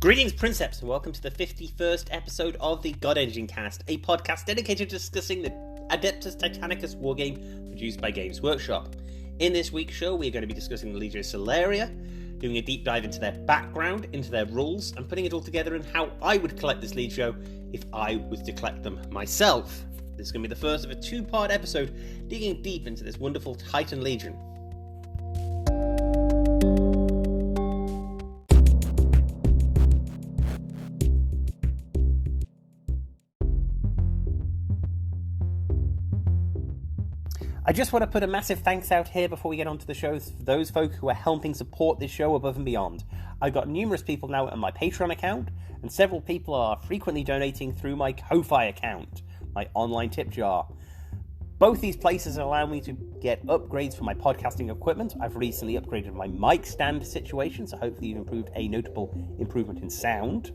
Greetings, Princeps, and welcome to the 51st episode of the God Engine Cast, a podcast dedicated to discussing the Adeptus Titanicus wargame produced by Games Workshop. In this week's show, we're going to be discussing the Legion of Celeria, doing a deep dive into their background, into their rules, and putting it all together in how I would collect this Legio if I was to collect them myself. This is going to be the first of a two-part episode digging deep into this wonderful Titan Legion. I just want to put a massive thanks out here before we get on to the shows for those folk who are helping support this show above and beyond. I've got numerous people now on my Patreon account, and several people are frequently donating through my Ko-Fi account, my online tip jar. Both these places allow me to get upgrades for my podcasting equipment. I've recently upgraded my mic stand situation, so hopefully you've improved a notable improvement in sound.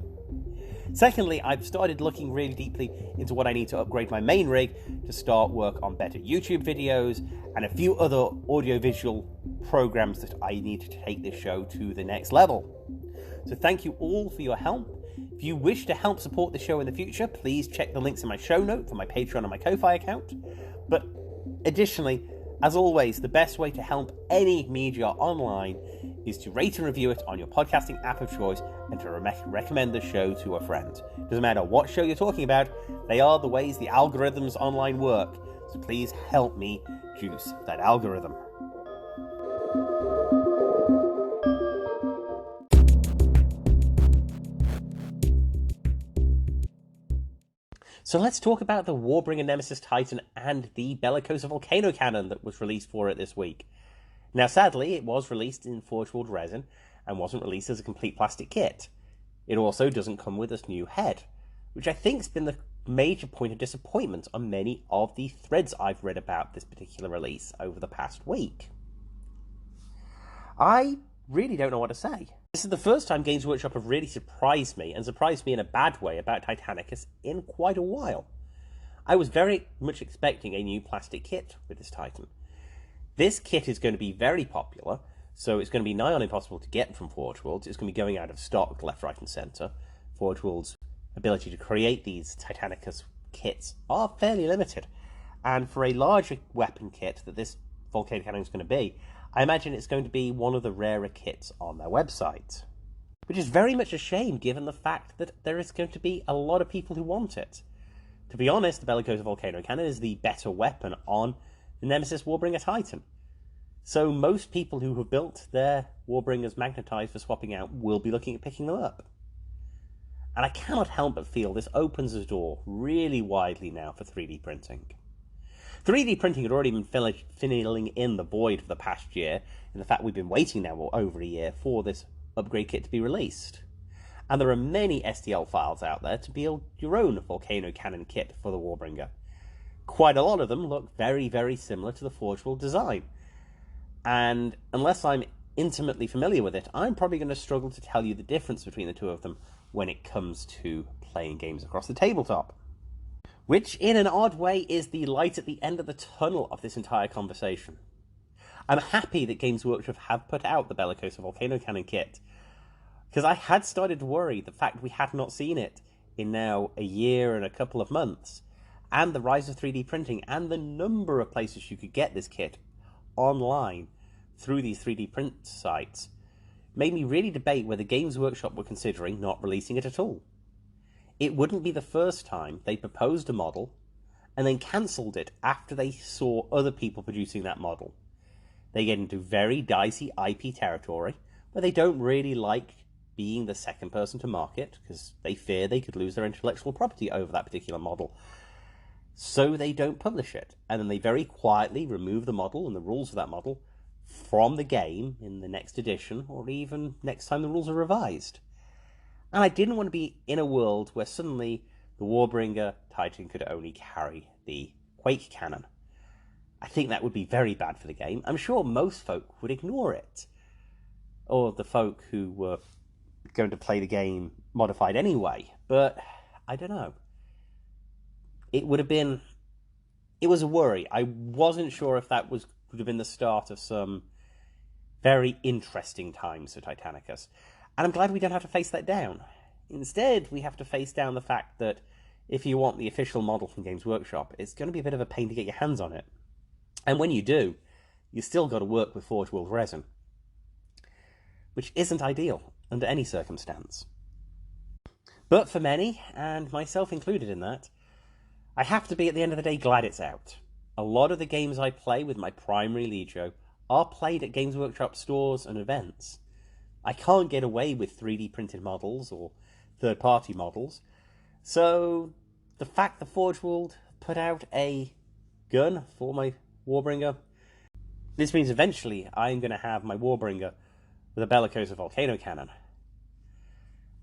Secondly, I've started looking really deeply into what I need to upgrade my main rig to start work on better YouTube videos and a few other audiovisual programs that I need to take this show to the next level. So thank you all for your help. If you wish to help support the show in the future, please check the links in my show note for my Patreon and my Ko-Fi account. But additionally, as always, the best way to help any media online is to rate and review it on your podcasting app of choice and to recommend the show to a friend. Doesn't matter what show you're talking about, they are the ways the algorithms online work. So please help me juice that algorithm. So let's talk about the Warbringer Nemesis Titan and the Bellicose Volcano cannon that was released for it this week. Now sadly, it was released in Forge World resin and wasn't released as a complete plastic kit. It also doesn't come with this new head, which I think has been the major point of disappointment on many of the threads I've read about this particular release over the past week. I really don't know what to say. This is the first time Games Workshop have really surprised me, and surprised me in a bad way, about Titanicus in quite a while. I was very much expecting a new plastic kit with this Titan. This kit is going to be very popular, so it's going to be nigh on impossible to get from Forge Worlds. It's going to be going out of stock left, right and centre. Forge Worlds' ability to create these Titanicus kits are fairly limited, and for a larger weapon kit that this Volcano cannon is going to be, I imagine it's going to be one of the rarer kits on their website. Which is very much a shame given the fact that there is going to be a lot of people who want it. To be honest, the Bellicose Volcano cannon is the better weapon on the Nemesis Warbringer Titan. So most people who have built their Warbringers magnetized for swapping out will be looking at picking them up. And I cannot help but feel this opens the door really widely now for 3D printing. 3D printing had already been filling in the void of the past year, in the fact we've been waiting now over a year for this upgrade kit to be released. And there are many STL files out there to build your own Volcano cannon kit for the Warbringer. Quite a lot of them look very, very similar to the Forge World design. And unless I'm intimately familiar with it, I'm probably going to struggle to tell you the difference between the two of them when it comes to playing games across the tabletop. Which, in an odd way, is the light at the end of the tunnel of this entire conversation. I'm happy that Games Workshop have put out the Bellicose Volcano cannon kit, because I had started to worry the fact we had not seen it in now a year and a couple of months, and the rise of 3D printing, and the number of places you could get this kit online through these 3D print sites, made me really debate whether Games Workshop were considering not releasing it at all. It wouldn't be the first time they proposed a model and then cancelled it after they saw other people producing that model. They get into very dicey IP territory, where they don't really like being the second person to market, because they fear they could lose their intellectual property over that particular model. So they don't publish it, and then they very quietly remove the model and the rules of that model from the game in the next edition, or even next time the rules are revised. And I didn't want to be in a world where suddenly the Warbringer Titan could only carry the Quake cannon. I think that would be very bad for the game. I'm sure most folk would ignore it. Or the folk who were going to play the game modified anyway. But I don't know. It was a worry. I wasn't sure if that would have been the start of some very interesting times for Titanicus. And I'm glad we don't have to face that down. Instead, we have to face down the fact that if you want the official model from Games Workshop, it's going to be a bit of a pain to get your hands on it. And when you do, you still got to work with Forge World resin, which isn't ideal under any circumstance. But for many, and myself included in that, I have to be at the end of the day glad it's out. A lot of the games I play with my primary Legio are played at Games Workshop stores and events. I can't get away with 3D printed models or third-party models, so the fact that Forge World put out a gun for my Warbringer, this means eventually I'm going to have my Warbringer with a Bellicose Volcano cannon.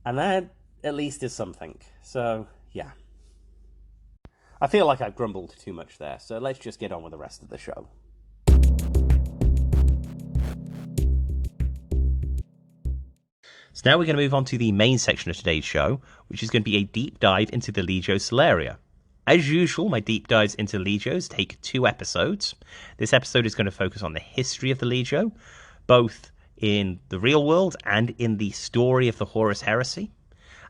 And that at least is something. So, yeah. I feel like I've grumbled too much there, so let's just get on with the rest of the show. So now we're going to move on to the main section of today's show, which is going to be a deep dive into the Legio Celeria. As usual, my deep dives into Legios take 2 episodes. This episode is going to focus on the history of the Legio, both in the real world and in the story of the Horus Heresy.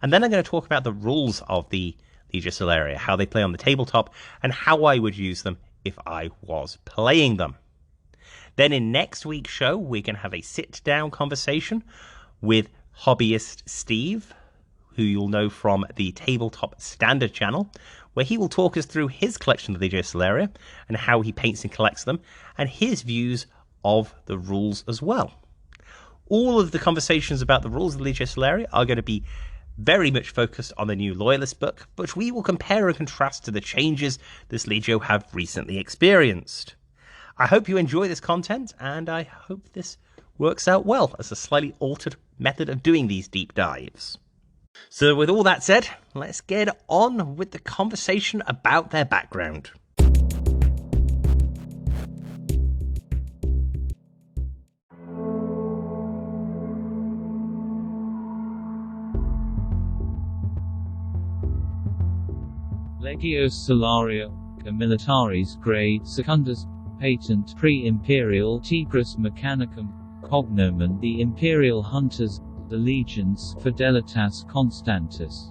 And then I'm going to talk about the rules of the Legio Celeria, how they play on the tabletop, and how I would use them if I was playing them. Then in next week's show, we're going to have a sit-down conversation with hobbyist Steve, who you'll know from the Tabletop Standard channel, where he will talk us through his collection of the Legio Celeria and how he paints and collects them, and his views of the rules as well. All of the conversations about the rules of the Legio Celeria are going to be very much focused on the new Loyalist book, but we will compare and contrast to the changes this Legio have recently experienced. I hope you enjoy this content, and I hope this works out well as a slightly altered method of doing these deep dives. So with all that said, let's get on with the conversation about their background. Legios Celeria, Militaris Grade Secundus, Patent Pre-Imperial Tigris Mechanicum, Cognomen the Imperial Hunters, the Legions Fidelitas Constantis.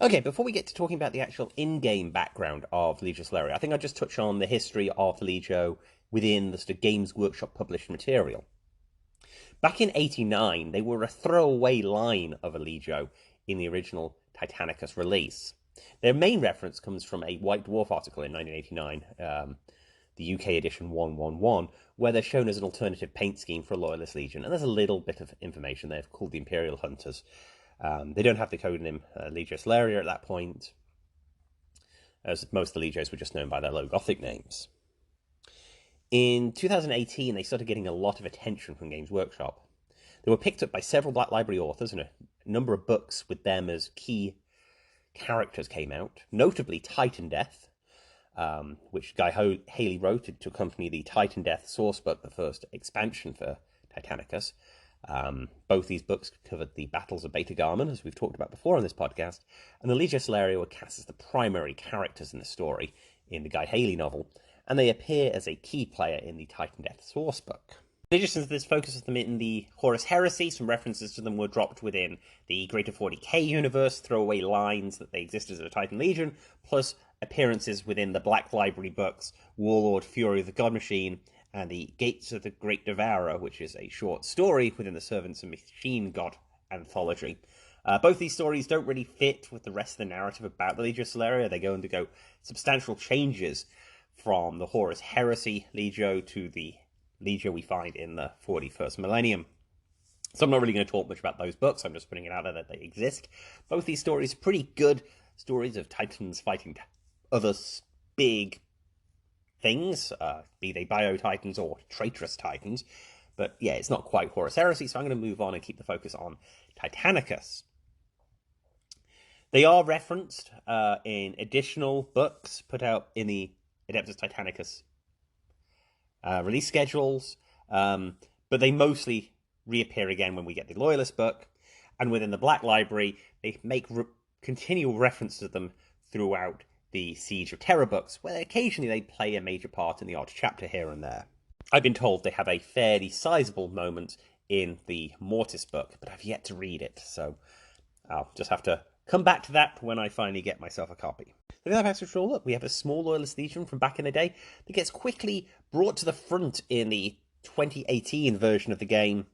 Okay, before we get to talking about the actual in-game background of Legio Celeria, I think I'll just touch on the history of the Legio within the sort of Games Workshop published material. Back in '89, they were a throwaway line of a Legio in the original Titanicus release. Their main reference comes from a White Dwarf article in 1989, the UK edition 111, where they're shown as an alternative paint scheme for a Loyalist Legion, and there's a little bit of information there called the Imperial Hunters. They don't have the codenym Legio Celeria at that point, as most of the Legios were just known by their low Gothic names. In 2018, they started getting a lot of attention from Games Workshop. They were picked up by several Black Library authors, and a number of books with them as key characters came out, notably Titan Death, which Guy Haley wrote to accompany the Titan Death source book, the first expansion for Titanicus. Both these books covered the battles of Beta Garmon, as we've talked about before on this podcast, and the Legio Celeria were cast as the primary characters in the story in the Guy Haley novel, and they appear as a key player in the Titan Death source book. In addition to this, focuses them in the Horus Heresy. Some references to them were dropped within the Greater 40k universe, throwaway lines that they existed as a Titan Legion, plus appearances within the Black Library books, Warlord, Fury of the God Machine, and the Gates of the Great Devourer, which is a short story within the Servants of Machine God anthology. Both these stories don't really fit with the rest of the narrative about the Legio Celeria. They go undergo substantial changes from the Horus Heresy Legio to the Legio we find in the 41st millennium. So I'm not really going to talk much about those books. I'm just putting it out there that they exist. Both these stories are pretty good stories of Titans fighting other big things, be they Bio-Titans or traitorous Titans. But yeah, it's not quite Horus Heresy, so I'm going to move on and keep the focus on Titanicus. They are referenced in additional books put out in the Adeptus Titanicus release schedules, but they mostly reappear again when we get the Loyalist book. And within the Black Library, they make continual reference to them throughout the Siege of Terror books, where occasionally they play a major part in the odd chapter here and there. I've been told they have a fairly sizable moment in the Mortis book, but I've yet to read it, so I'll just have to come back to that when I finally get myself a copy. So in that pastoral look, we have a small loyalist legion from back in the day that gets quickly brought to the front in the 2018 version of the game,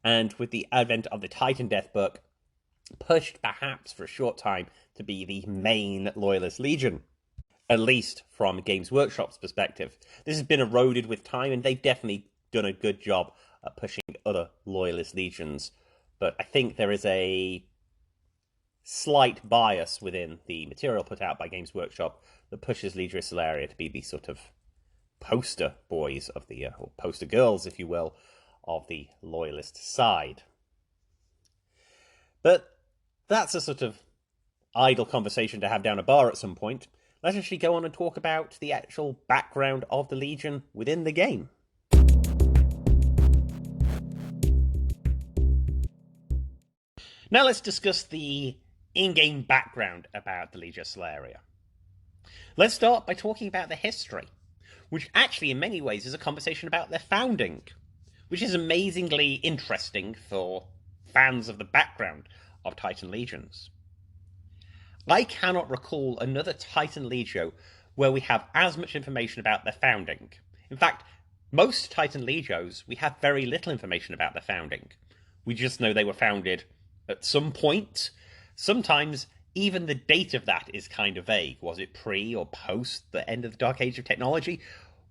and with the advent of the Titan Death book, pushed perhaps for a short time to be the main loyalist legion, at least from Games Workshop's perspective. This has been eroded with time, and they've definitely done a good job at pushing other loyalist legions, but I think there is a slight bias within the material put out by Games Workshop that pushes Legio Celeria to be the sort of poster boys of the, or poster girls, if you will, of the loyalist side. But that's a sort of idle conversation to have down a bar at some point. Let's actually go on and talk about the actual background of the Legion within the game. Now let's discuss the in-game background about the Legio Celeria. Let's start by talking about the history, which actually in many ways is a conversation about their founding, which is amazingly interesting for fans of the background of Titan Legions. I cannot recall another Titan Legio where we have as much information about their founding. In fact, most Titan Legios, we have very little information about their founding. We just know they were founded at some point. Sometimes even the date of that is kind of vague. Was it pre or post the end of the Dark Age of Technology?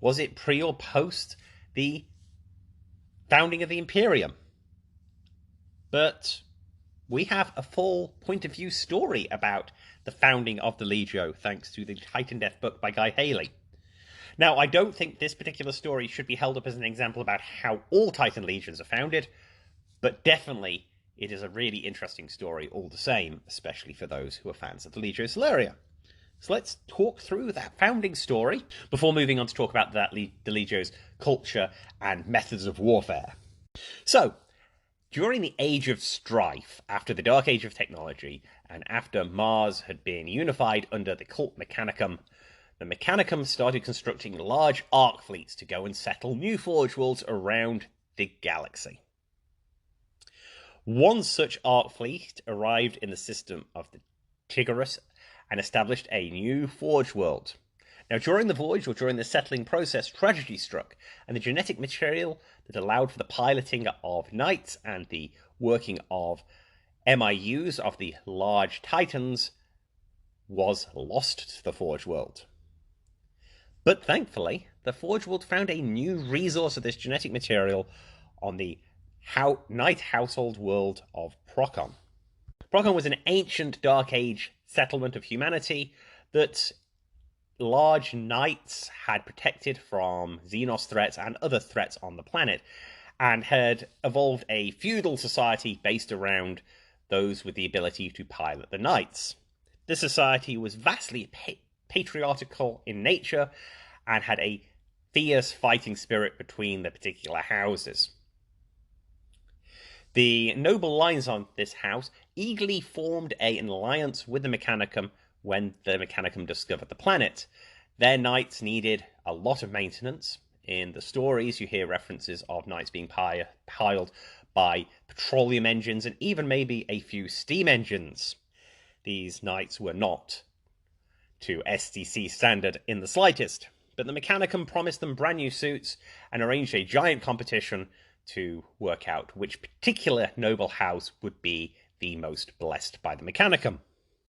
Was it pre or post the founding of the Imperium? But we have a full point of view story about the founding of the Legio, thanks to the Titan Death book by Guy Haley. Now, I don't think this particular story should be held up as an example about how all Titan Legions are founded, but definitely it is a really interesting story all the same, especially for those who are fans of the Legio Celeria. So let's talk through that founding story before moving on to talk about the Legio's culture and methods of warfare. So, during the Age of Strife, after the Dark Age of Technology, and after Mars had been unified under the cult Mechanicum, the Mechanicum started constructing large arc fleets to go and settle new forge worlds around the galaxy. One such arc fleet arrived in the system of the Tigris and established a new forge world. Now, during the voyage, or during the settling process, tragedy struck, and the genetic material that allowed for the piloting of knights and the working of MIUs of the large titans was lost to the forge world. But thankfully, the forge world found a new resource of this genetic material on the Knight household world of Procon. Procon was an ancient Dark Age settlement of humanity that large knights had protected from Xenos threats and other threats on the planet, and had evolved a feudal society based around those with the ability to pilot the knights. This society was vastly patriarchal in nature and had a fierce fighting spirit between the particular houses. The noble lines on this house eagerly formed an alliance with the Mechanicum when the Mechanicum discovered the planet. Their knights needed a lot of maintenance. In the stories, you hear references of knights being piled by petroleum engines and even maybe a few steam engines. These knights were not to STC standard in the slightest, but the Mechanicum promised them brand new suits and arranged a giant competition to work out which particular noble house would be the most blessed by the Mechanicum.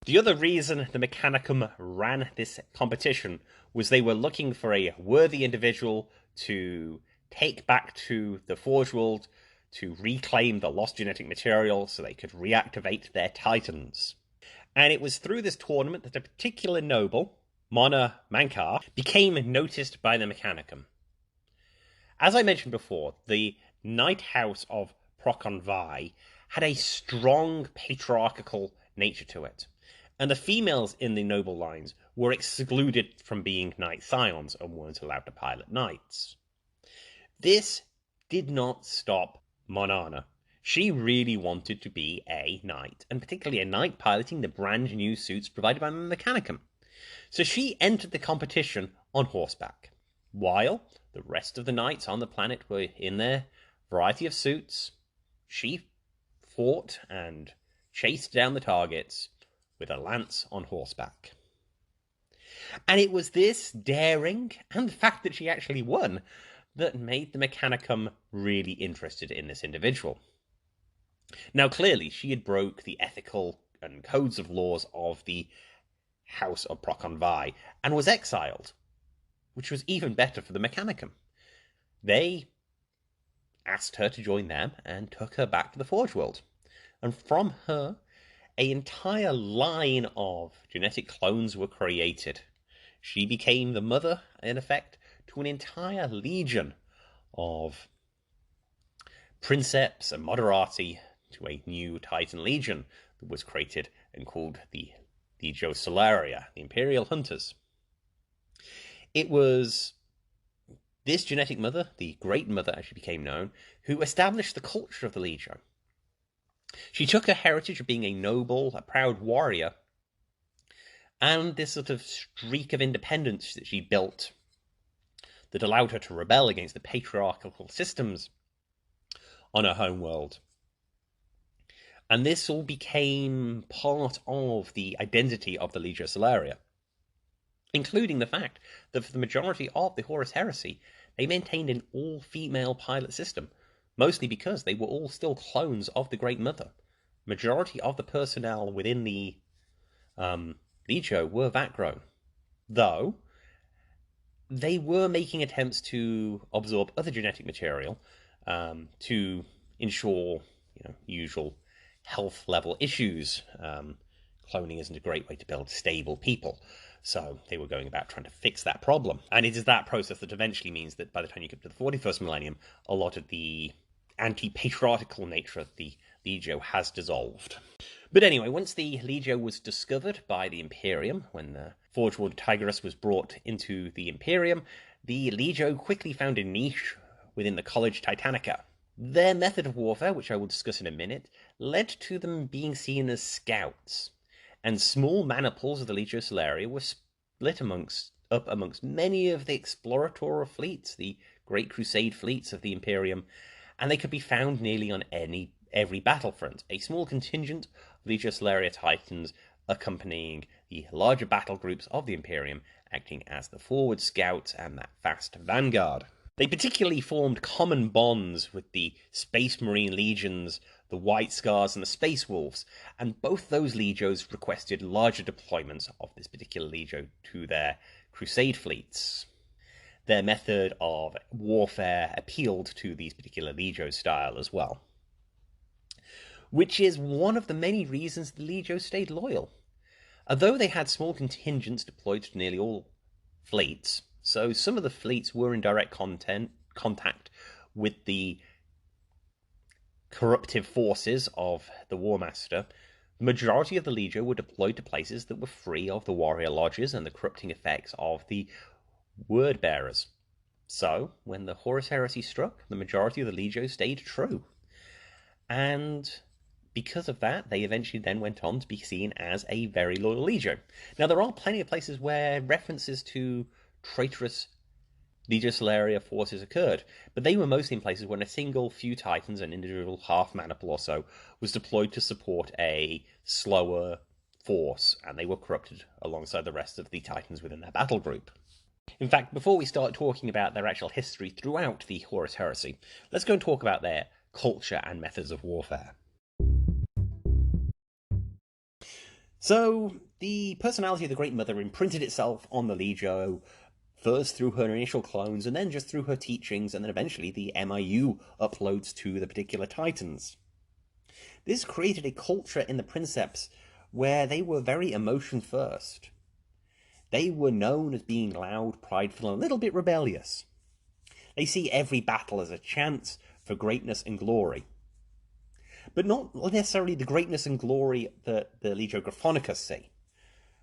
The other reason the Mechanicum ran this competition was they were looking for a worthy individual to take back to the Forge World to reclaim the lost genetic material so they could reactivate their titans. And it was through this tournament that a particular noble, Mona Mankar, became noticed by the Mechanicum. As I mentioned before, the Knight House of Procon Vi had a strong patriarchal nature to it, and the females in the noble lines were excluded from being Knight Scions and weren't allowed to pilot knights. This did not stop Monana. She really wanted to be a knight, and particularly a knight piloting the brand new suits provided by Mechanicum. So she entered the competition on horseback, while the rest of the knights on the planet were in their variety of suits. She fought and chased down the targets with a lance on horseback. And it was this daring, and the fact that she actually won, that made the Mechanicum really interested in this individual. Now, clearly, she had broke the ethical and codes of laws of the House of Proconvi and was exiled, which was even better for the Mechanicum. They asked her to join them and took her back to the Forge World. And from her, an entire line of genetic clones were created. She became the mother, in effect, to an entire legion of princeps and moderati, to a new Titan legion that was created and called the Legio Celeria, the Imperial Hunters. It was this genetic mother, the Great Mother as she became known, who established the culture of the Legio. She took her heritage of being a noble, a proud warrior, and this sort of streak of independence that she built that allowed her to rebel against the patriarchal systems on her home world. And this all became part of the identity of the Legio Celeria, including the fact that for the majority of the Horus Heresy, they maintained an all-female pilot system, mostly because they were all still clones of the Great Mother. Majority of the personnel within the Legio were vat-grown, though they were making attempts to absorb other genetic material to ensure, usual health level issues. Cloning isn't a great way to build stable people, so they were going about trying to fix that problem. And it is that process that eventually means that by the time you get to the 41st millennium, a lot of the anti-patriarchal nature of the Legio has dissolved. But anyway, once the Legio was discovered by the Imperium, when the Forge World Tigris was brought into the Imperium, the Legio quickly found a niche within the College Titanica. Their method of warfare, which I will discuss in a minute, led to them being seen as scouts, and small maniples of the Legio Celeria were split up amongst many of the exploratorial fleets, the Great Crusade fleets of the Imperium, and they could be found nearly on every battlefront. A small contingent of Legio Celeria Titans accompanying the larger battle groups of the Imperium, acting as the forward scouts and that fast vanguard. They particularly formed common bonds with the Space Marine legions, the White Scars and the Space Wolves, and both those legios requested larger deployments of this particular legio to their Crusade fleets. Their method of warfare appealed to these particular legio style as well, which is one of the many reasons the Legio stayed loyal. Although they had small contingents deployed to nearly all fleets, so some of the fleets were in direct contact with the corruptive forces of the War Master, the majority of the Legio were deployed to places that were free of the warrior lodges and the corrupting effects of the word bearers. So, when the Horus Heresy struck, the majority of the Legio stayed true. And because of that, they eventually then went on to be seen as a very loyal Legio. Now, there are plenty of places where references to traitorous Legio Celeria forces occurred, but they were mostly in places when a single few Titans, an individual half-maniple or so, was deployed to support a slower force, and they were corrupted alongside the rest of the Titans within their battle group. In fact, before we start talking about their actual history throughout the Horus Heresy, let's go and talk about their culture and methods of warfare. So, the personality of the Great Mother imprinted itself on the Legio, first through her initial clones, and then just through her teachings, and then eventually the MIU uploads to the particular Titans. This created a culture in the Princeps where they were very emotion first. They were known as being loud, prideful, and a little bit rebellious. They see every battle as a chance for greatness and glory. But not necessarily the greatness and glory that the Legio Graphonicus see.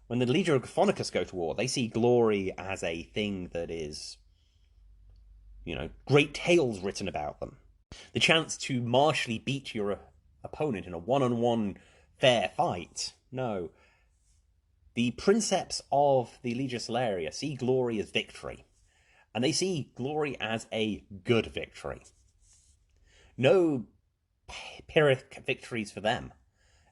When the Legio Graphonicus go to war, they see glory as a thing that is, great tales written about them. The chance to martially beat your opponent in a one-on-one fair fight. No. The princeps of the Legio Celeria see glory as victory, and they see glory as a good victory. No Pyrrhic victories for them.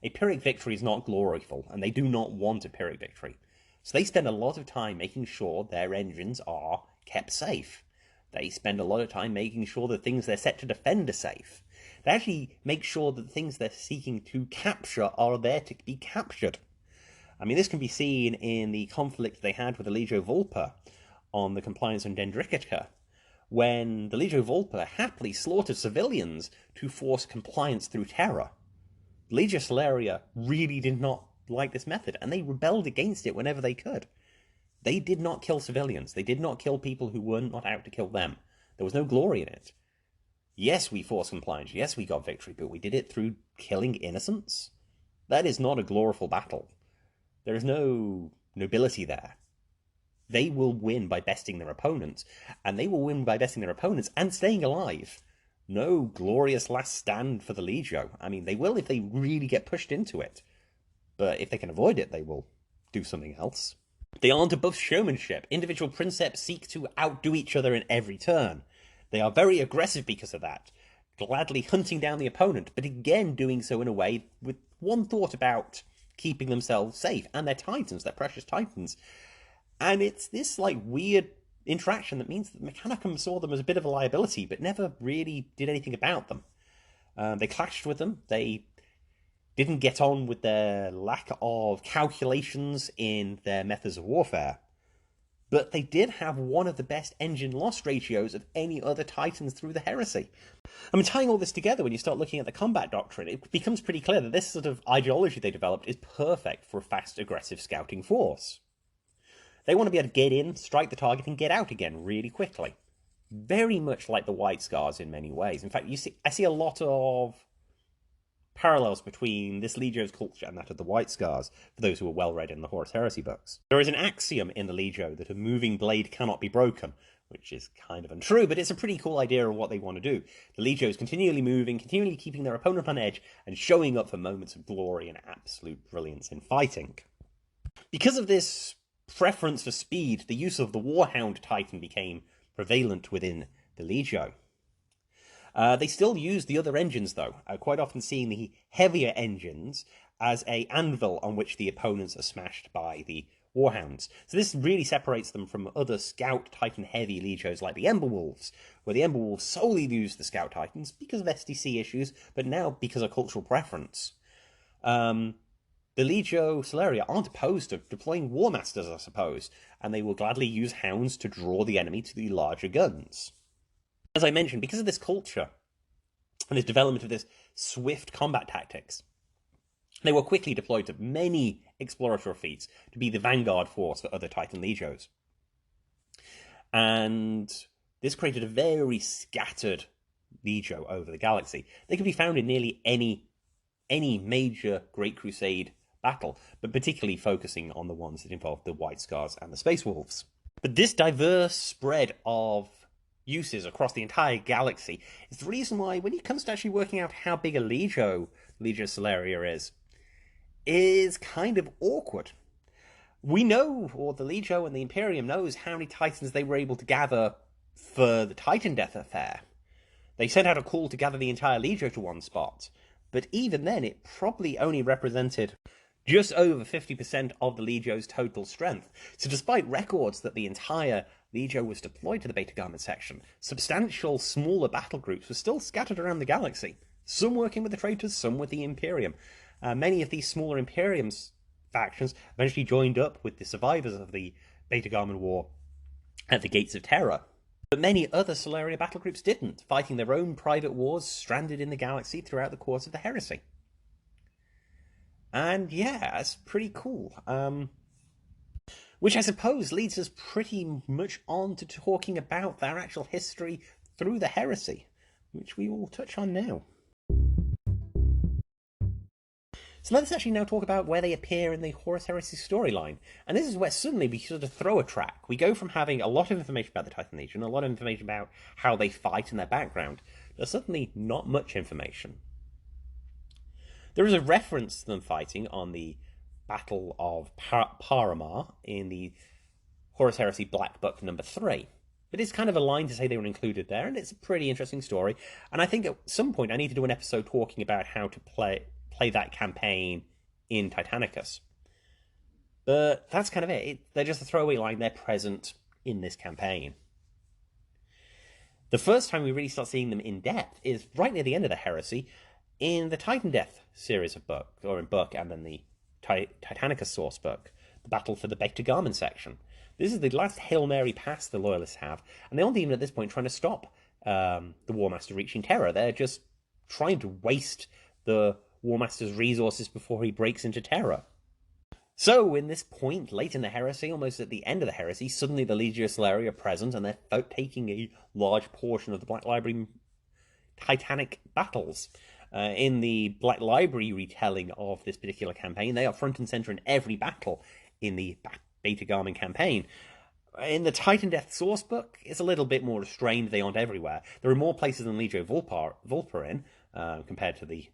A Pyrrhic victory is not gloriful, and they do not want a Pyrrhic victory. So they spend a lot of time making sure their engines are kept safe. They spend a lot of time making sure the things they're set to defend are safe. They actually make sure that the things they're seeking to capture are there to be captured. I mean, this can be seen in the conflict they had with the Legio Vulpa on the compliance on Dendritica, when the Legio Vulpa happily slaughtered civilians to force compliance through terror. Legio Celeria really did not like this method, and they rebelled against it whenever they could. They did not kill civilians. They did not kill people who were not out to kill them. There was no glory in it. Yes, we forced compliance. Yes, we got victory, but we did it through killing innocents? That is not a gloriful battle. There is no nobility there. They will win by besting their opponents, and they will win by besting their opponents and staying alive. No glorious last stand for the Legio. I mean, they will if they really get pushed into it. But if they can avoid it, they will do something else. They aren't above showmanship. Individual princeps seek to outdo each other in every turn. They are very aggressive because of that, gladly hunting down the opponent, but again doing so in a way with one thought about keeping themselves safe, and their titans, their precious titans. And it's this weird interaction that means that Mechanicum saw them as a bit of a liability, but never really did anything about them. They clashed with them. They didn't get on with their lack of calculations in their methods of warfare. But they did have one of the best engine loss ratios of any other titans through the heresy. I mean, tying all this together, when you start looking at the combat doctrine, it becomes pretty clear that this sort of ideology they developed is perfect for a fast, aggressive scouting force. They want to be able to get in, strike the target, and get out again really quickly. Very much like the White Scars in many ways. In fact, I see a lot of parallels between this Legio's culture and that of the White Scars, for those who are well-read in the Horus Heresy books. There is an axiom in the Legio that a moving blade cannot be broken, which is kind of untrue, but it's a pretty cool idea of what they want to do. The Legio is continually moving, continually keeping their opponent on edge, and showing up for moments of glory and absolute brilliance in fighting. Because of this preference for speed, the use of the Warhound Titan became prevalent within the Legio. They still use the other engines, though, quite often seeing the heavier engines as an anvil on which the opponents are smashed by the Warhounds. So this really separates them from other Scout Titan heavy Legios like the Ember Wolves, where the Ember Wolves solely use the Scout Titans because of SDC issues, but now because of cultural preference. The Legio Celeria aren't opposed to deploying War Masters, I suppose, and they will gladly use Hounds to draw the enemy to the larger guns. As I mentioned, because of this culture and this development of this swift combat tactics, they were quickly deployed to many exploratory feats to be the vanguard force for other Titan Legios. And this created a very scattered Legio over the galaxy. They could be found in nearly any major Great Crusade battle, but particularly focusing on the ones that involved the White Scars and the Space Wolves. But this diverse spread of uses across the entire galaxy is the reason why, when it comes to actually working out how big a Legio Celeria is kind of awkward. We know, or the Legio and the Imperium knows, how many Titans they were able to gather for the Titan Death Affair. They sent out a call to gather the entire Legio to one spot, but even then it probably only represented just over 50% of the Legio's total strength. So despite records that the entire Legio was deployed to the Beta Garment section, substantial smaller battle groups were still scattered around the galaxy, some working with the traitors, some with the Imperium. Many of these smaller Imperium factions eventually joined up with the survivors of the Beta Garment War at the Gates of Terror. But many other Celeria battle groups didn't, fighting their own private wars stranded in the galaxy throughout the course of the heresy. And yeah, it's pretty cool. Which I suppose leads us pretty much on to talking about their actual history through the heresy, which we will touch on now. So let's actually now talk about where they appear in the Horus Heresy storyline. And this is where suddenly we sort of throw a track. We go from having a lot of information about the Titan Legion, a lot of information about how they fight and their background, there's certainly not much information. There is a reference to them fighting on the Battle of Paramar in the Horus Heresy Black Book number 3. But it's kind of a line to say they were included there, and it's a pretty interesting story. And I think at some point I need to do an episode talking about how to play that campaign in Titanicus. But that's kind of it. They're just a throwaway line. They're present in this campaign. The first time we really start seeing them in depth is right near the end of the Heresy in the Titan Death series of books, or in book, and then the Titanicus source book, the Battle for the Pt1 section. This is the last Hail Mary pass the Loyalists have, and they aren't even at this point trying to stop the War Master reaching Terra. They're just trying to waste the War Master's resources before he breaks into Terra. So, in this point, late in the Heresy, almost at the end of the Heresy, suddenly the Legio Celeria are present, and they're taking a large portion of the Black Library Titanic battles. In the Black Library retelling of this particular campaign, they are front and center in every battle in the Beta Garmin campaign. In the Titan Death source book, it's a little bit more restrained. They aren't everywhere. There are more places than Legio Vulpa in, compared to the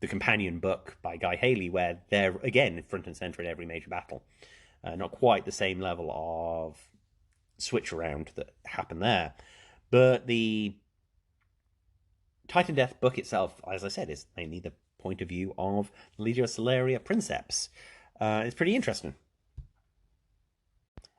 companion book by Guy Haley, where they're, again, front and center in every major battle. Not quite the same level of switch around that happened there. But the Titan Death book itself, as I said, is mainly the point of view of Legio Celeria Princeps. It's pretty interesting.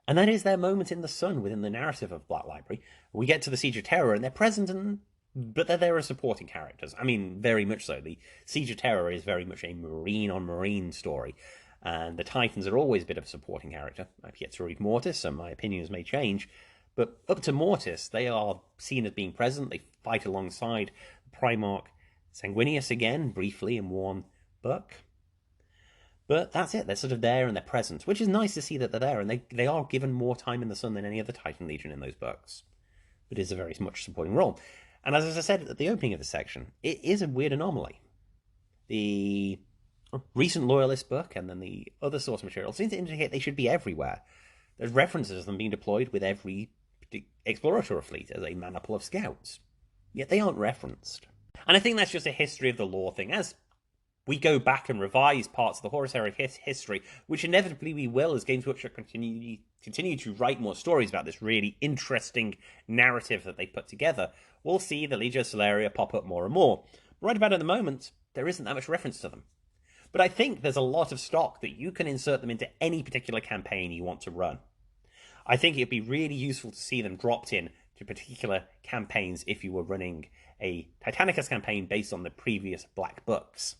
And that is their moment in the sun within the narrative of Black Library. We get to the Siege of Terror, and they're present, but they're there as supporting characters. I mean, very much so. The Siege of Terror is very much a Marine-on-Marine story, and the Titans are always a bit of a supporting character. I've yet to read Mortis, so my opinions may change. But up to Mortis, they are seen as being present. They fight alongside Primarch Sanguinius again, briefly in one book. But that's it. They're sort of there and they're present, which is nice to see that they're there, and they are given more time in the sun than any other Titan Legion in those books. But it is a very much supporting role. And as I said at the opening of the section, it is a weird anomaly. The recent Loyalist book and then the other source material seem to indicate they should be everywhere. There's references to them being deployed with every exploratory fleet as a Maniple of scouts. Yet they aren't referenced. And I think that's just a history of the lore thing. As we go back and revise parts of the Horus Heresy history, which inevitably we will as Games Workshop continue to write more stories about this really interesting narrative that they put together, we'll see the Legio Celeria pop up more and more. Right about at the moment, there isn't that much reference to them. But I think there's a lot of stock that you can insert them into any particular campaign you want to run. I think it'd be really useful to see them dropped in to particular campaigns if you were running a Titanicus campaign based on the previous Black Books.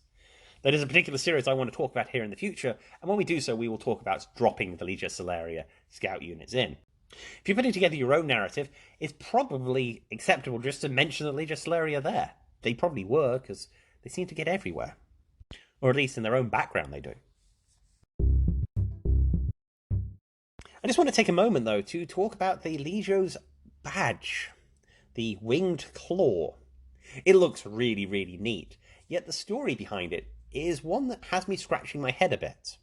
That is a particular series I want to talk about here in the future, and when we do so, we will talk about dropping the Legio Celeria scout units in. If you're putting together your own narrative, it's probably acceptable just to mention the Legio Celeria there. They probably were, because they seem to get everywhere. Or at least in their own background they do. I just want to take a moment, though, to talk about the Legio's badge. The Winged Claw. It looks really, really neat, yet the story behind it is one that has me scratching my head a bit.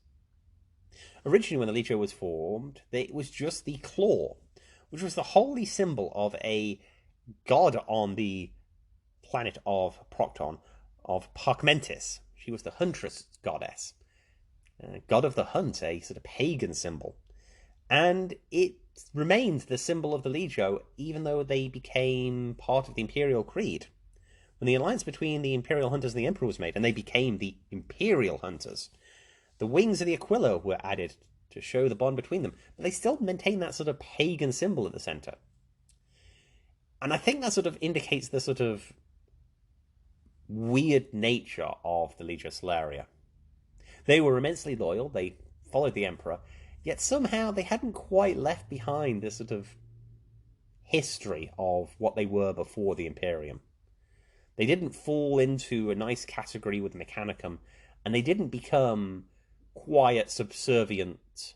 Originally, when the Legio was formed, it was just the claw, which was the holy symbol of a god on the planet of Procton, of Parkmentis. She was the huntress goddess, god of the hunt, a sort of pagan symbol. And it remained the symbol of the Legio, even though they became part of the Imperial Creed. When the alliance between the Imperial Hunters and the Emperor was made, and they became the Imperial Hunters, the wings of the Aquila were added to show the bond between them, but they still maintain that sort of pagan symbol at the center. And I think that sort of indicates the sort of weird nature of the Legio Celeria. They were immensely loyal, they followed the Emperor, yet somehow they hadn't quite left behind this sort of history of what they were before the Imperium. They didn't fall into a nice category with Mechanicum, and they didn't become quiet subservient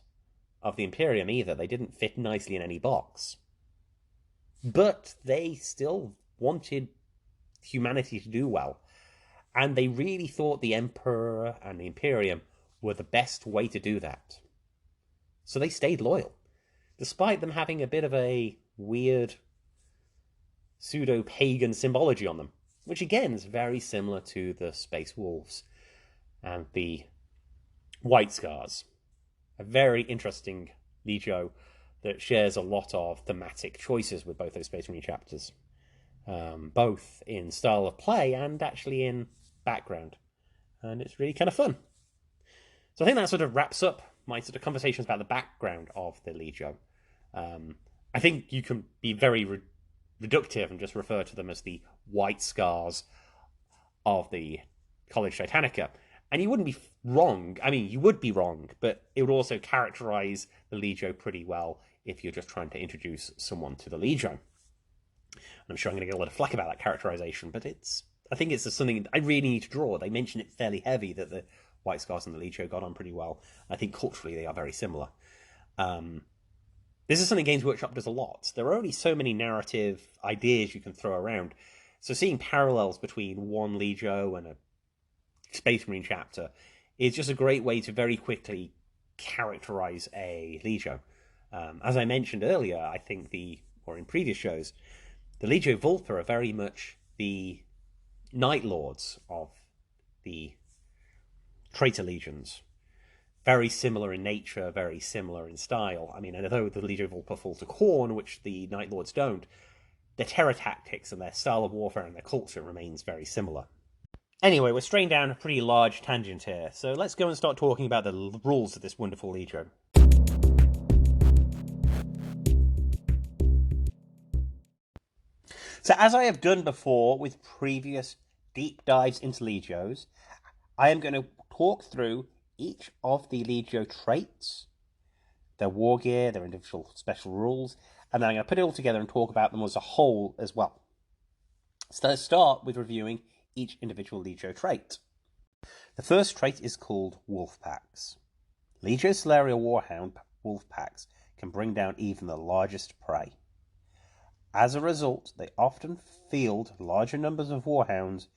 of the Imperium either. They didn't fit nicely in any box. But they still wanted humanity to do well, and they really thought the Emperor and the Imperium were the best way to do that. So they stayed loyal, despite them having a bit of a weird pseudo-pagan symbology on them, which again is very similar to the Space Wolves and the White Scars. A very interesting Legio that shares a lot of thematic choices with both those Space Marine chapters, both in style of play and actually in background. And it's really kind of fun. So I think that sort of wraps up my sort of conversations about the background of the Legio. I think you can be very reductive and just refer to them as the White Scars of the College Titanica. And you wouldn't be wrong. I mean, you would be wrong, but it would also characterize the Legio pretty well if you're just trying to introduce someone to the Legio. And I'm sure I'm going to get a lot of flack about that characterization, but I think it's something I really need to draw. They mention it fairly heavy that the White Scars and the Legio got on pretty well. I think culturally they are very similar. This is something Games Workshop does a lot. There are only so many narrative ideas you can throw around. So seeing parallels between one Legio and a Space Marine chapter is just a great way to very quickly characterize a Legio. As I mentioned earlier, I think or in previous shows, the Legio Vulpa are very much the Night Lords of the Traitor Legions. Very similar in nature, very similar in style. I mean, although the Legio Vulpa fall to Khorne, which the Night Lords don't, their terror tactics and their style of warfare and their culture remains very similar. Anyway, we're straying down a pretty large tangent here, so let's go and start talking about the rules of this wonderful Legio. So as I have done before with previous deep dives into Legios, I am going to talk through each of the Legio traits, their war gear, their individual special rules, and then I'm going to put it all together and talk about them as a whole as well. So let's start with reviewing each individual Legio trait. The first trait is called Wolf Packs. Legio Celeria Warhound Wolf Packs can bring down even the largest prey. As a result, they often field larger numbers of Warhounds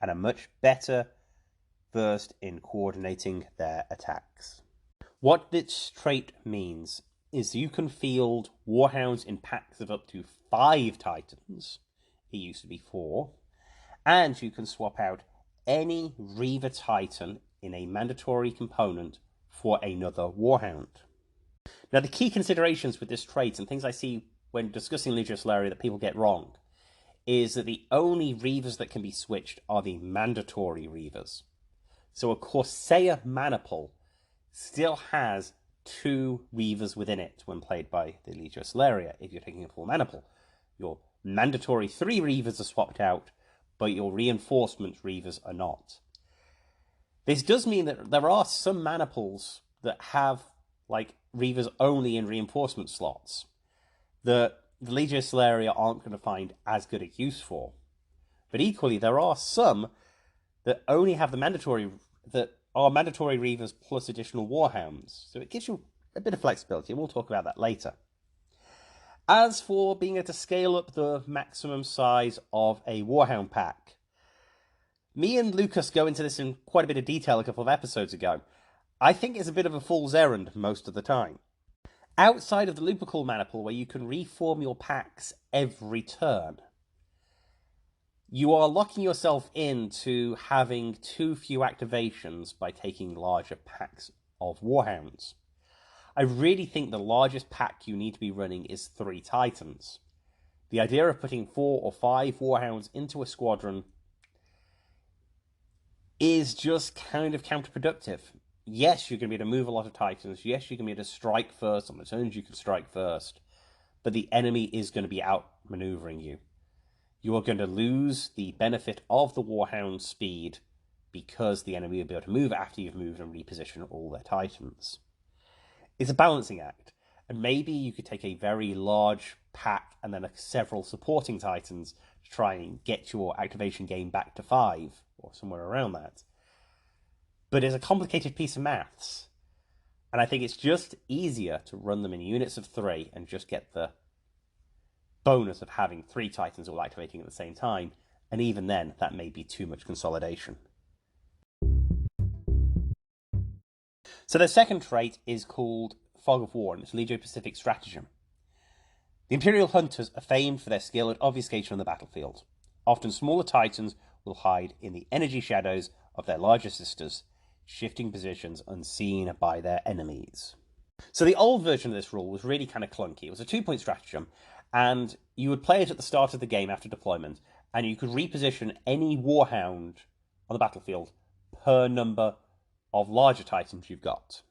and are much better versed in coordinating their attacks. What this trait means is you can field Warhounds in packs of up to 5 Titans, it used to be 4, and you can swap out any Reaver Titan in a mandatory component for another Warhound. Now the key considerations with this trait, and things I see when discussing Legio Celeria that people get wrong, is that the only Reavers that can be switched are the mandatory Reavers. So a Corsair Maniple still has 2 Reavers within it when played by the Legio Celeria if you're taking a full Maniple. Your mandatory 3 Reavers are swapped out, but your reinforcement Reavers are not. This does mean that there are some Maniples that have like Reavers only in reinforcement slots that the Legio Celeria aren't going to find as good a use for. But equally, there are some that only have that are mandatory Reavers plus additional Warhounds. So it gives you a bit of flexibility, and we'll talk about that later. As for being able to scale up the maximum size of a Warhound pack, me and Lucas go into this in quite a bit of detail a couple of episodes ago. I think it's a bit of a fool's errand most of the time. Outside of the Lupercal Maniple, where you can reform your packs every turn, you are locking yourself into having too few activations by taking larger packs of Warhounds. I really think the largest pack you need to be running is 3 Titans. The idea of putting 4 or 5 Warhounds into a squadron is just kind of counterproductive. Yes, you're going to be able to move a lot of Titans. Yes, you're going to be able to strike first on the turns you can strike first. But the enemy is going to be outmaneuvering you. You are going to lose the benefit of the Warhound speed because the enemy will be able to move after you've moved and reposition all their Titans. It's a balancing act. And maybe you could take a very large pack and then several supporting Titans to try and get your activation gain back to 5 or somewhere around that. But it's a complicated piece of maths. And I think it's just easier to run them in units of 3 and just get the bonus of having 3 Titans all activating at the same time. And even then, that may be too much consolidation. So the second trait is called Fog of War, and it's Legio Pacific Stratagem. The Imperial hunters are famed for their skill at obfuscation on the battlefield. Often smaller titans will hide in the energy shadows of their larger sisters, shifting positions unseen by their enemies. So the old version of this rule was really kind of clunky. It was a 2-point stratagem, and you would play it at the start of the game after deployment, and you could reposition any warhound on the battlefield per number of larger titans you've got.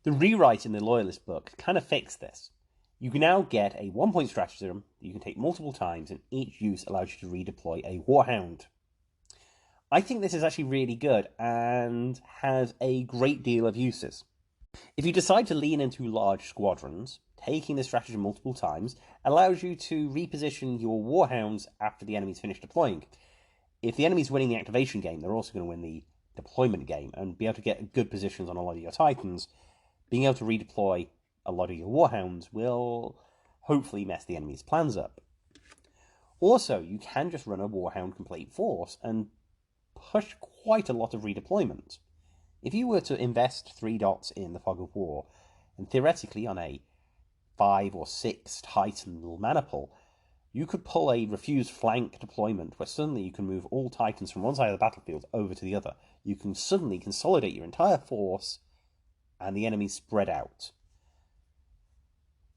The rewrite in the Loyalist book kind of fixed this. You can now get a 1-point stratagem that you can take multiple times, and each use allows you to redeploy a warhound. I think this is actually really good and has a great deal of uses. If you decide to lean into large squadrons, taking this stratagem multiple times allows you to reposition your warhounds after the enemy's finished deploying. If the enemy's winning the activation game, they're also going to win the deployment game and be able to get good positions on a lot of your titans. Being able to redeploy a lot of your warhounds will hopefully mess the enemy's plans up. Also, you can just run a warhound complete force and push quite a lot of redeployment. If you were to invest 3 dots in the Fog of War, and theoretically on a 5 or 6 Titan Maniple, you could pull a refused flank deployment where suddenly you can move all Titans from one side of the battlefield over to the other. You can suddenly consolidate your entire force and the enemy spread out.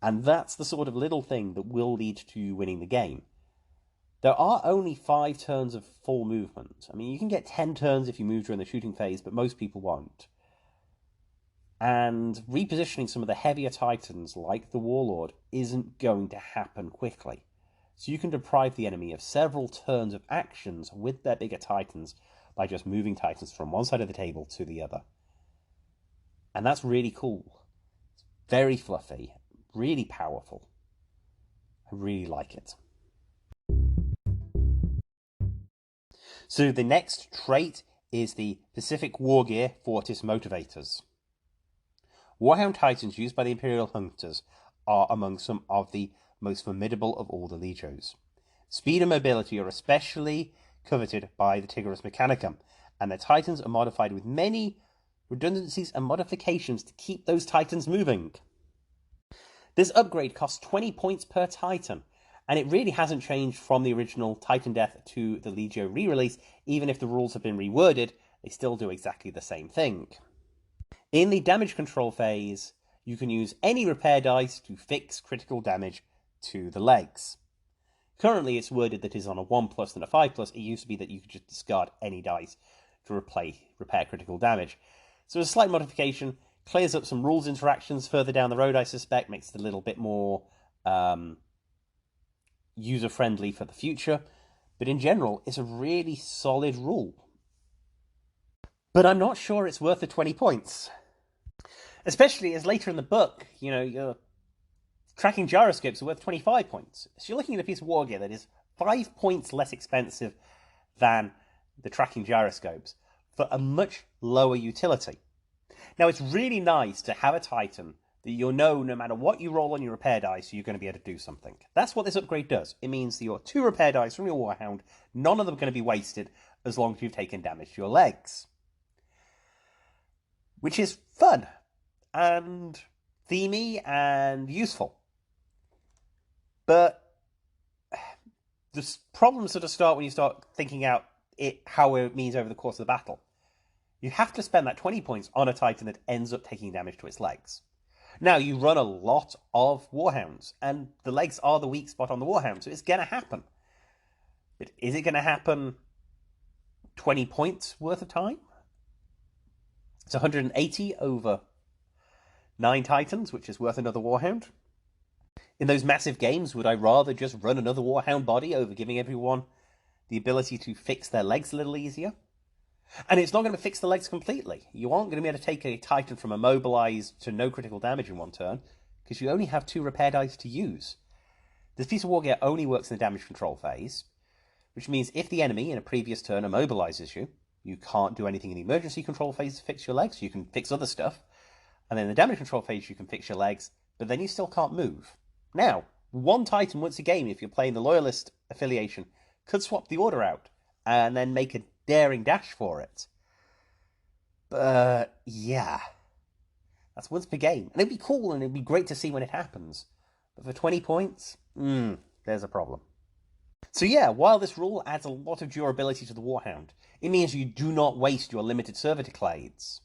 And that's the sort of little thing that will lead to you winning the game. There are only 5 turns of full movement. I mean, you can get 10 turns if you move during the shooting phase, but most people won't. And repositioning some of the heavier titans, like the Warlord, isn't going to happen quickly. So you can deprive the enemy of several turns of actions with their bigger titans by just moving titans from one side of the table to the other. And that's really cool. It's very fluffy, really powerful. I really like it. So the next trait is the Pacific Wargear Fortis Motivators. Warhound Titans used by the Imperial Hunters are among some of the most formidable of all the Legios. Speed and mobility are especially coveted by the Tigris Mechanicum, and their Titans are modified with many redundancies and modifications to keep those Titans moving. This upgrade costs 20 points per Titan, and it really hasn't changed from the original Titan Death to the Legio re-release. Even if the rules have been reworded, they still do exactly the same thing. In the damage control phase, you can use any repair dice to fix critical damage to the legs. Currently it's worded that it's on a 1+ and a 5+. It used to be that you could just discard any dice to repair critical damage. So a slight modification, clears up some rules interactions further down the road, I suspect, makes it a little bit more user-friendly for the future, but in general, it's a really solid rule. But I'm not sure it's worth the 20 points. Especially as later in the book, your tracking gyroscopes are worth 25 points. So you're looking at a piece of wargear that is 5 points less expensive than the tracking gyroscopes for a much lower utility. Now, it's really nice to have a Titan that you'll know no matter what you roll on your repair dice, you're going to be able to do something. That's what this upgrade does. It means that your 2 repair dice from your Warhound, none of them are going to be wasted as long as you've taken damage to your legs. Which is fun and themey and useful. But the problems sort of start when you start thinking out how it means over the course of the battle. You have to spend that 20 points on a Titan that ends up taking damage to its legs. Now, you run a lot of Warhounds, and the legs are the weak spot on the Warhound, so it's going to happen. But is it going to happen 20 points worth of time? It's 180 over 9 Titans, which is worth another Warhound. In those massive games, would I rather just run another Warhound body over giving everyone the ability to fix their legs a little easier? And it's not going to fix the legs completely. You aren't going to be able to take a Titan from immobilized to no critical damage in one turn, because you only have 2 repair dice to use. This piece of wargear only works in the damage control phase, which means if the enemy in a previous turn immobilizes you, you can't do anything in the emergency control phase to fix your legs. You can fix other stuff. And then in the damage control phase, you can fix your legs, but then you still can't move. Now, 1 Titan once a game, if you're playing the Loyalist affiliation, could swap the order out and then make a daring dash for it. But yeah, that's once per game. And it'd be cool and it'd be great to see when it happens. But for 20 points, there's a problem. So yeah, while this rule adds a lot of durability to the Warhound, it means you do not waste your limited servitor clades.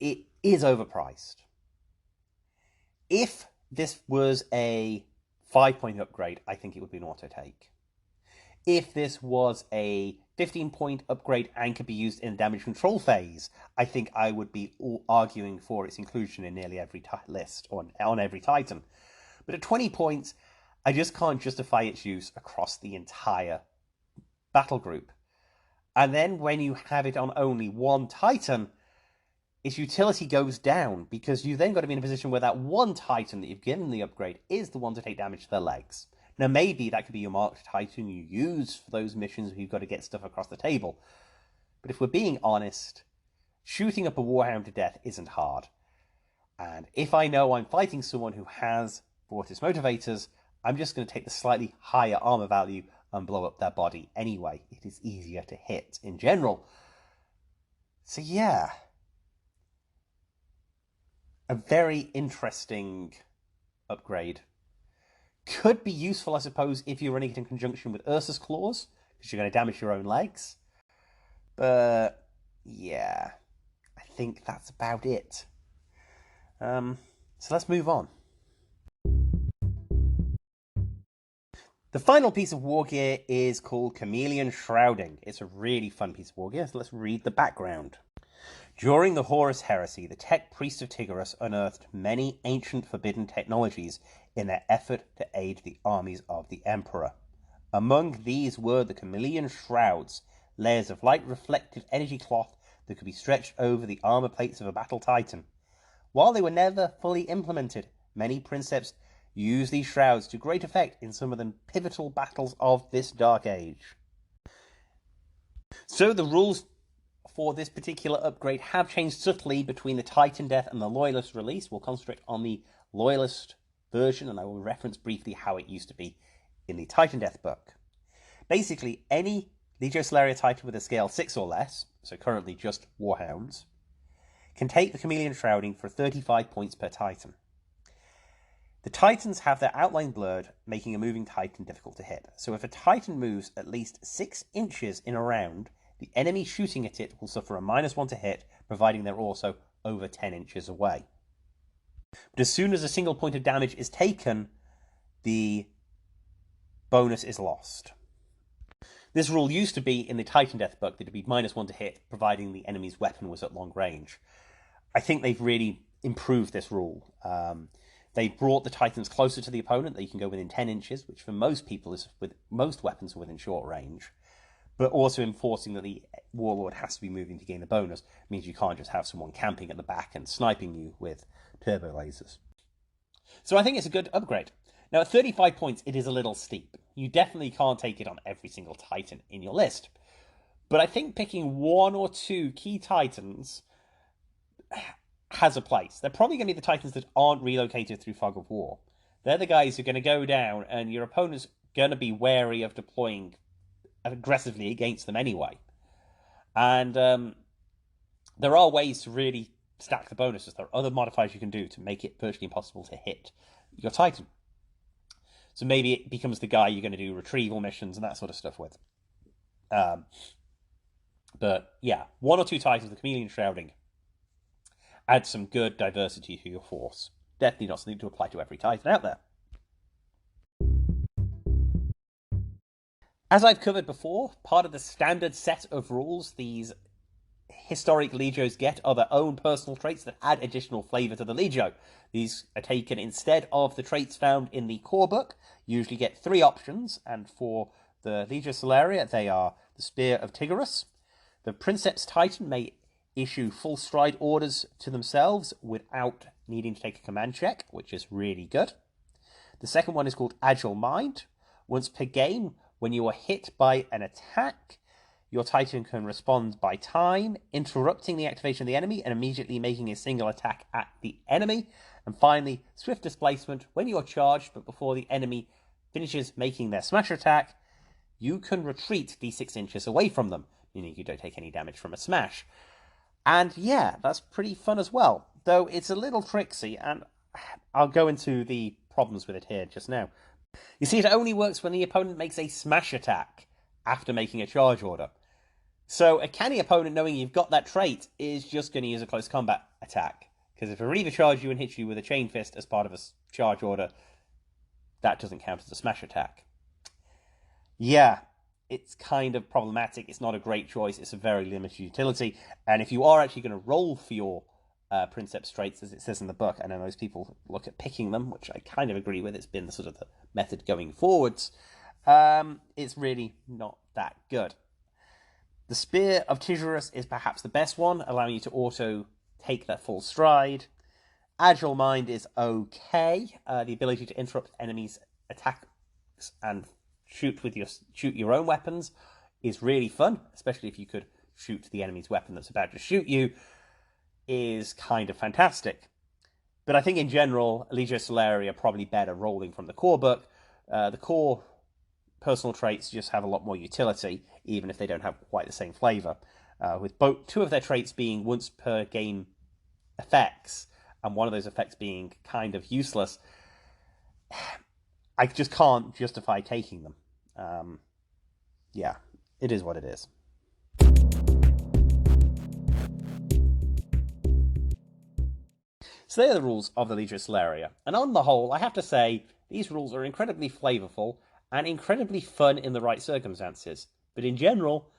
It is overpriced. If this was a 5-point upgrade, I think it would be an auto-take. If this was a 15-point upgrade and could be used in the damage control phase, I think I would be arguing for its inclusion in nearly every list, or on every Titan. But at 20 points, I just can't justify its use across the entire battle group. And then when you have it on only one Titan, its utility goes down, because you then got to be in a position where that one Titan that you've given the upgrade is the one to take damage to their legs. Now, maybe that could be your marked Titan you use for those missions where you've got to get stuff across the table. But if we're being honest, shooting up a Warhound to death isn't hard. And if I know I'm fighting someone who has Vortis Motivators, I'm just going to take the slightly higher armor value and blow up their body anyway. It is easier to hit in general. So yeah, a very interesting upgrade. Could be useful, I suppose, if you're running it in conjunction with Ursa's Claws, because you're going to damage your own legs. But yeah, I think that's about it. So let's move on. The final piece of war gear is called Chameleon Shrouding. It's a really fun piece of war gear, so let's read the background. During the Horus Heresy, the tech priests of Tigris unearthed many ancient forbidden technologies in their effort to aid the armies of the Emperor. Among these were the Chameleon Shrouds, layers of light reflective energy cloth that could be stretched over the armor plates of a battle titan. While they were never fully implemented, many princeps used these shrouds to great effect in some of the pivotal battles of this dark age. So the rules for this particular upgrade have changed subtly between the Titan Death and the Loyalist release. We'll concentrate on the Loyalist version, and I will reference briefly how it used to be in the Titan Death book. Basically, any Legio Celeria Titan with a scale 6 or less, so currently just Warhounds, can take the Chameleon Shrouding for 35 points per Titan. The Titans have their outline blurred, making a moving Titan difficult to hit. So if a Titan moves at least 6 inches in a round, the enemy shooting at it will suffer a -1 to hit, providing they're also over 10 inches away. But as soon as a single point of damage is taken, the bonus is lost. This rule used to be in the Titan Death book that it'd be -1 to hit, providing the enemy's weapon was at long range. I think they've really improved this rule. They brought the Titans closer to the opponent, that you can go within 10 inches, which for most people is with most weapons are within short range. But also enforcing that the Warlord has to be moving to gain the bonus means you can't just have someone camping at the back and sniping you with turbo lasers. So I think it's a good upgrade. Now at 35 points, it is a little steep. You definitely can't take it on every single Titan in your list. But I think picking 1 or 2 key Titans has a place. They're probably going to be the Titans that aren't relocated through Fog of War. They're the guys who are going to go down, and your opponent's going to be wary of deploying aggressively against them anyway. And there are ways to really stack the bonuses. There are other modifiers you can do to make it virtually impossible to hit your Titan. So maybe it becomes the guy you're going to do retrieval missions and that sort of stuff with. But yeah, 1 or 2 Titans with Chameleon Shrouding add some good diversity to your force. Definitely not something to apply to every Titan out there. As I've covered before, part of the standard set of rules these historic Legios get are their own personal traits that add additional flavour to the Legio. These are taken instead of the traits found in the core book. You usually get 3 options, and for the Legio Celeria, they are the Spear of Tigris. The Princeps Titan may issue full stride orders to themselves without needing to take a command check, which is really good. The second one is called Agile Mind. Once per game, when you are hit by an attack, your Titan can respond by time, interrupting the activation of the enemy and immediately making a single attack at the enemy. And finally, Swift Displacement. When you're charged, but before the enemy finishes making their smash attack, you can retreat d6 inches away from them, meaning you don't take any damage from a smash. And yeah, that's pretty fun as well, though it's a little tricksy, and I'll go into the problems with it here just now. You see, it only works when the opponent makes a smash attack after making a charge order. So a canny opponent, knowing you've got that trait, is just going to use a close combat attack. Because if a Reaver charges you and hits you with a Chain Fist as part of a charge order, that doesn't count as a smash attack. Yeah, it's kind of problematic. It's not a great choice. It's a very limited utility. And if you are actually going to roll for your Princeps traits, as it says in the book, I know most people look at picking them, which I kind of agree with. It's been sort of the method going forwards. It's really not that good. The Spear of Tigerus is perhaps the best one, allowing you to auto take that full stride. Agile Mind is okay. The ability to interrupt enemies' attacks and shoot your own weapons is really fun, especially if you could shoot the enemy's weapon that's about to shoot you, is kind of fantastic. But I think in general, Legio Celeria are probably better rolling from the core book. The core personal traits just have a lot more utility, even if they don't have quite the same flavour. With two of their traits being once per game effects, and one of those effects being kind of useless, I just can't justify taking them. Yeah, it is what it is. So they are the rules of the Legio Celeria, and on the whole, I have to say, these rules are incredibly flavourful and incredibly fun in the right circumstances, but in general,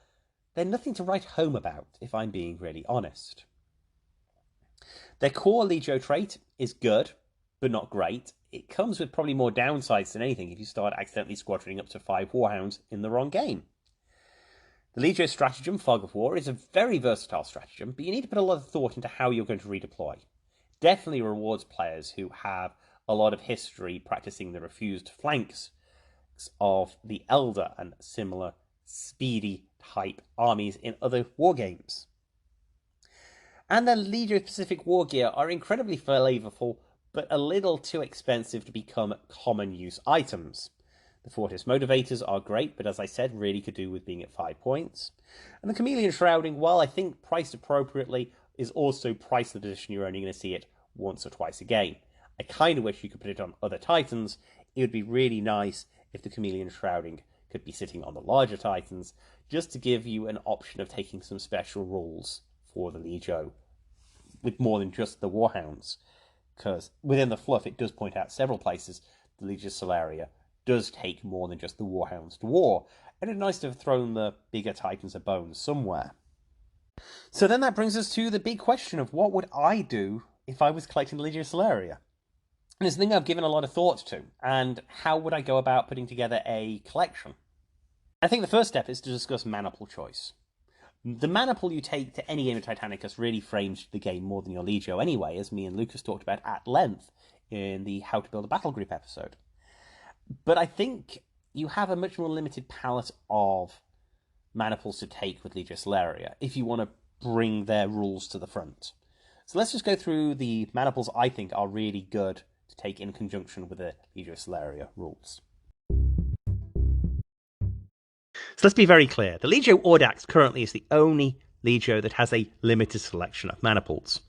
they're nothing to write home about, if I'm being really honest. Their core Legio trait is good, but not great. It comes with probably more downsides than anything if you start accidentally squadroning up to 5 Warhounds in the wrong game. The Legio stratagem, Fog of War, is a very versatile stratagem, but you need to put a lot of thought into how you're going to redeploy. Definitely rewards players who have a lot of history practicing the refused flanks of the Elder and similar speedy type armies in other wargames. And the Legio-specific war gear are incredibly flavorful, but a little too expensive to become common use items. The Fortis Motivators are great, but as I said, really could do with being at 5 points. And the Chameleon Shrouding, while I think priced appropriately, is also priced in the position you're only going to see it once or twice a game. I kind of wish you could put it on other Titans. It would be really nice if the Chameleon Shrouding could be sitting on the larger Titans, just to give you an option of taking some special rules for the Legio with more than just the Warhounds. Because within the fluff, it does point out several places the Legio Celeria does take more than just the Warhounds to war, and it's nice to have thrown the bigger Titans a bone somewhere. So then that brings us to the big question of what would I do if I was collecting the Legio Celeria? And it's a thing I've given a lot of thought to, and how would I go about putting together a collection? I think the first step is to discuss Maniple choice. The Maniple you take to any game of Titanicus really frames the game more than your Legio anyway, as me and Lucas talked about at length in the How to Build a Battle Group episode. But I think you have a much more limited palette of Maniples to take with Legio Celeria if you want to bring their rules to the front. So let's just go through the Maniples I think are really good to take in conjunction with the Legio Celeria rules. So let's be very clear. The Legio Audax currently is the only Legio that has a limited selection of Maniples.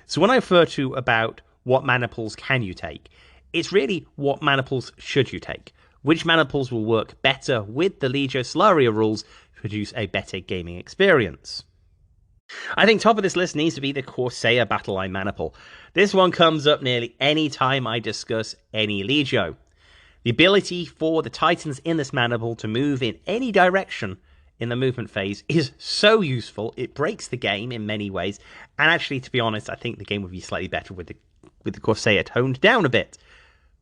So when I refer to about what Maniples can you take, it's really what Maniples should you take. Which Maniples will work better with the Legio Celeria rules to produce a better gaming experience. I think top of this list needs to be the Corsair Battleline Maniple. This one comes up nearly any time I discuss any Legio. The ability for the Titans in this Maniple to move in any direction in the movement phase is so useful, it breaks the game in many ways, and actually, to be honest, I think the game would be slightly better with the Corsair toned down a bit.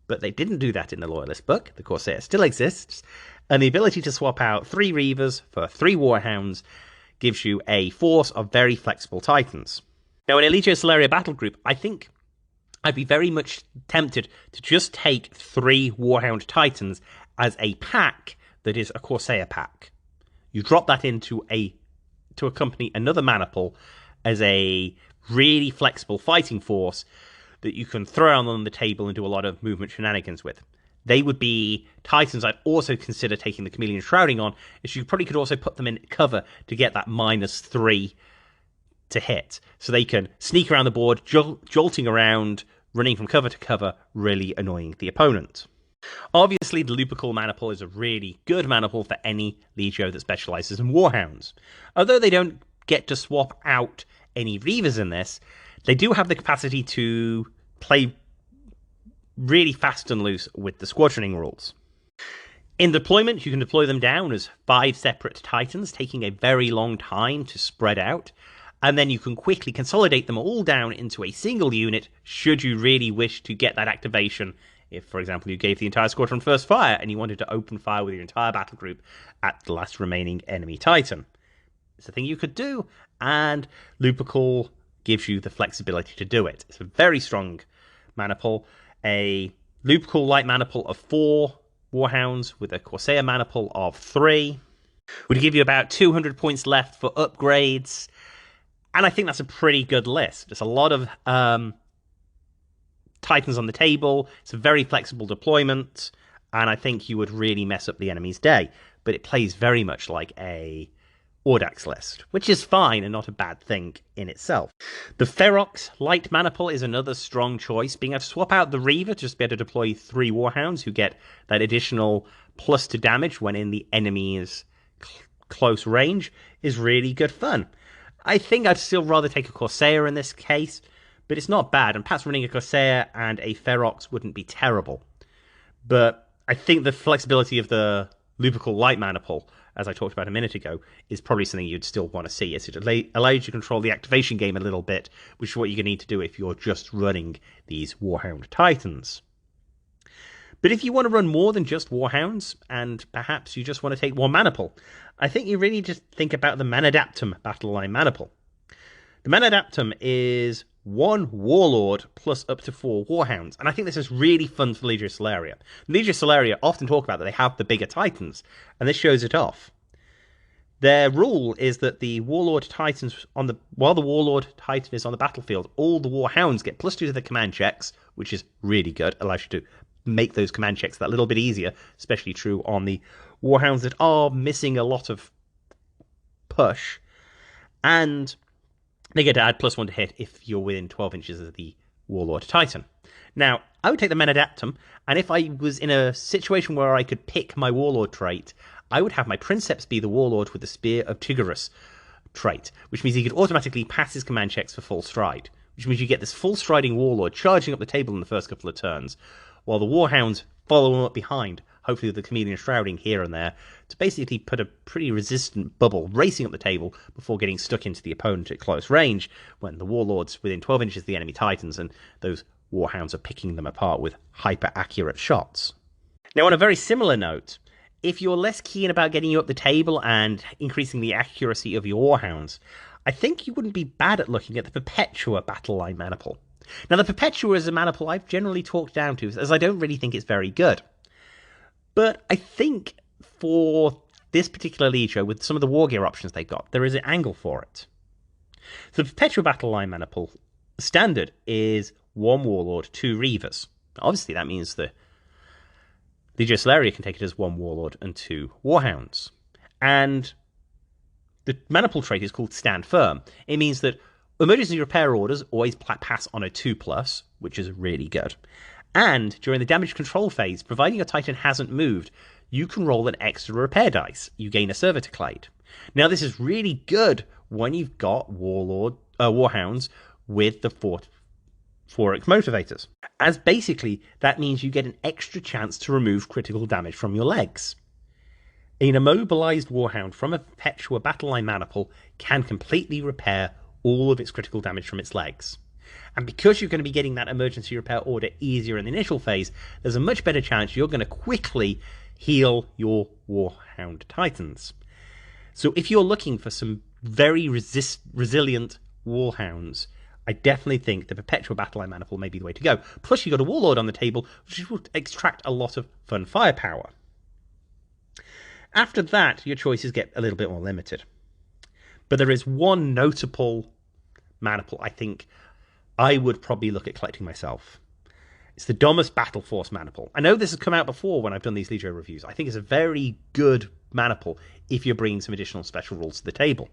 But they didn't do that in the Loyalist book. The Corsair still exists, and the ability to swap out 3 Reavers for 3 Warhounds gives you a force of very flexible Titans. Now, in a Legio Celeria battle group, I think I'd be very much tempted to just take 3 Warhound Titans as a pack that is a Corsair pack. You drop that into to accompany another Maniple as a really flexible fighting force that you can throw around on the table and do a lot of movement shenanigans with. They would be Titans I'd also consider taking the Chameleon Shrouding on, as you probably could also put them in cover to get that -3 to hit. So they can sneak around the board, jolting around, running from cover to cover, really annoying the opponent. Obviously, the Lupercal Maniple is a really good Maniple for any Legio that specialises in Warhounds. Although they don't get to swap out any Reavers in this, they do have the capacity to play really fast and loose with the squadroning rules. In deployment, you can deploy them down as 5 separate Titans, taking a very long time to spread out, and then you can quickly consolidate them all down into a single unit should you really wish to get that activation. If, for example, you gave the entire squadron first fire and you wanted to open fire with your entire battle group at the last remaining enemy Titan. It's a thing you could do, and Lupercal gives you the flexibility to do it. It's a very strong Maniple, a Lupercal light Maniple of 4 Warhounds with a Corsair Maniple of 3. Would give you about 200 points left for upgrades, and I think that's a pretty good list. There's a lot of Titans on the table, it's a very flexible deployment, and I think you would really mess up the enemy's day. But it plays very much like a Audax list, which is fine and not a bad thing in itself. The Ferox Light Maniple is another strong choice. Being able to swap out the Reaver to just be able to deploy 3 Warhounds who get that additional plus to damage when in the enemy's close range is really good fun. I think I'd still rather take a Corsair in this case, but it's not bad, and perhaps running a Corsair and a Ferox wouldn't be terrible. But I think the flexibility of the Lupercal Light Maniple, as I talked about a minute ago, is probably something you'd still want to see, as it allows you to control the activation game a little bit, which is what you're going to need to do if you're just running these Warhound Titans. But if you want to run more than just Warhounds, and perhaps you just want to take one Maniple, I think you really just think about the Manadaptum Battleline Maniple. The Manadaptum is 1 Warlord plus up to 4 Warhounds, and I think this is really fun for Legio Celeria. Legio Celeria often talk about that they have the bigger Titans, and this shows it off. Their rule is that the Warlord Titans, while the Warlord Titan is on the battlefield, all the Warhounds get +2 to the command checks, which is really good, allows you to make those command checks that little bit easier, especially true on the Warhounds that are missing a lot of push, and they get to add +1 to hit if you're within 12 inches of the Warlord Titan. Now, I would take the Manadaptum, and if I was in a situation where I could pick my Warlord trait, I would have my Princeps be the Warlord with the Spear of Tigurus trait, which means he could automatically pass his command checks for full stride, which means you get this full striding Warlord charging up the table in the first couple of turns, while the Warhounds follow him up behind, hopefully with the Chameleon Shrouding here and there, to basically put a pretty resistant bubble racing up the table before getting stuck into the opponent at close range, when the Warlord's within 12 inches of the enemy Titans, and those Warhounds are picking them apart with hyper-accurate shots. Now, on a very similar note, if you're less keen about getting you up the table and increasing the accuracy of your Warhounds, I think you wouldn't be bad at looking at the Perpetua Battleline Maniple. Now, the Perpetua is a Maniple I've generally talked down to, as I don't really think it's very good. But I think for this particular Legio, with some of the war gear options they've got, there is an angle for it. So the Perpetual Battleline Maniple standard is 1 Warlord, 2 Reavers. Obviously, that means the Legio Celeria can take it as 1 Warlord and 2 Warhounds. And the Maniple trait is called Stand Firm. It means that emergency repair orders always pass on a 2+, which is really good. And during the damage control phase, providing your Titan hasn't moved, you can roll an extra repair dice. You gain a Servitor Clade. Now, this is really good when you've got Warhounds with the 4x motivators, as basically that means you get an extra chance to remove critical damage from your legs. An immobilized Warhound from a Perpetua Battleline Maniple can completely repair all of its critical damage from its legs. And because you're going to be getting that emergency repair order easier in the initial phase, there's a much better chance you're going to quickly heal your Warhound Titans. So if you're looking for some very resilient Warhounds, I definitely think the Perpetual Battleline Maniple may be the way to go. Plus, you've got a Warlord on the table, which will extract a lot of fun firepower. After that, your choices get a little bit more limited. But there is one notable Maniple I think I would probably look at collecting myself. It's the Domus Battle Force Maniple. I know this has come out before when I've done these Legio reviews. I think it's a very good Maniple if you're bringing some additional special rules to the table.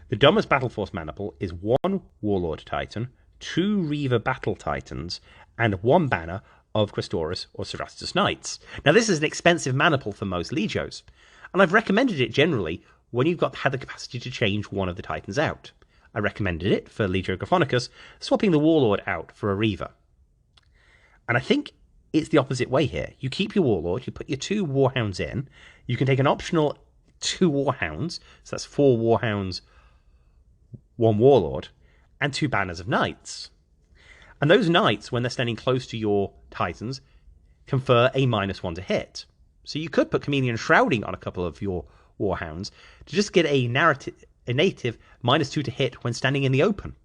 The Domus Battle Force Maniple is 1 Warlord Titan, 2 Reaver Battle Titans, and 1 banner of Questoris or Cerastus Knights. Now, this is an expensive maniple for most Legios, and I've recommended it generally when you've had the capacity to change one of the Titans out. I recommended it for Legio Gryphonicus, swapping the Warlord out for a Reaver. And I think it's the opposite way here. You keep your Warlord, you put your 2 Warhounds in, you can take an optional 2 Warhounds, so that's 4 Warhounds, 1 Warlord, and 2 banners of Knights. And those Knights, when they're standing close to your Titans, confer a -1 to hit. So you could put Chameleon Shrouding on a couple of your Warhounds to just get a native -2 to hit when standing in the open.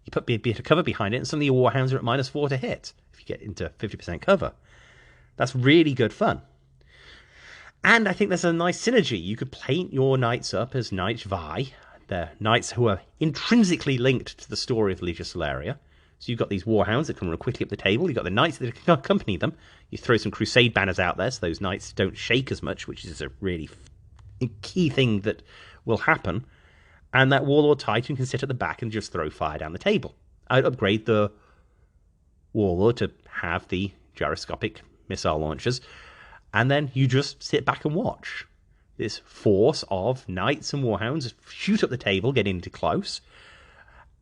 You put a bit of cover behind it, and suddenly your Warhounds are at -4 to hit if you get into 50% cover. That's really good fun. And I think there's a nice synergy. You could paint your Knights up as Knights Vi. They're Knights who are intrinsically linked to the story of Legio Celeria. So you've got these Warhounds that can run quickly up the table. You've got the Knights that can accompany them. You throw some Crusade banners out there so those Knights don't shake as much, which is a really key thing that will happen. And that Warlord Titan can sit at the back and just throw fire down the table. I'd upgrade the Warlord to have the gyroscopic missile launchers, and then you just sit back and watch. This force of Knights and Warhounds shoot up the table, get into close.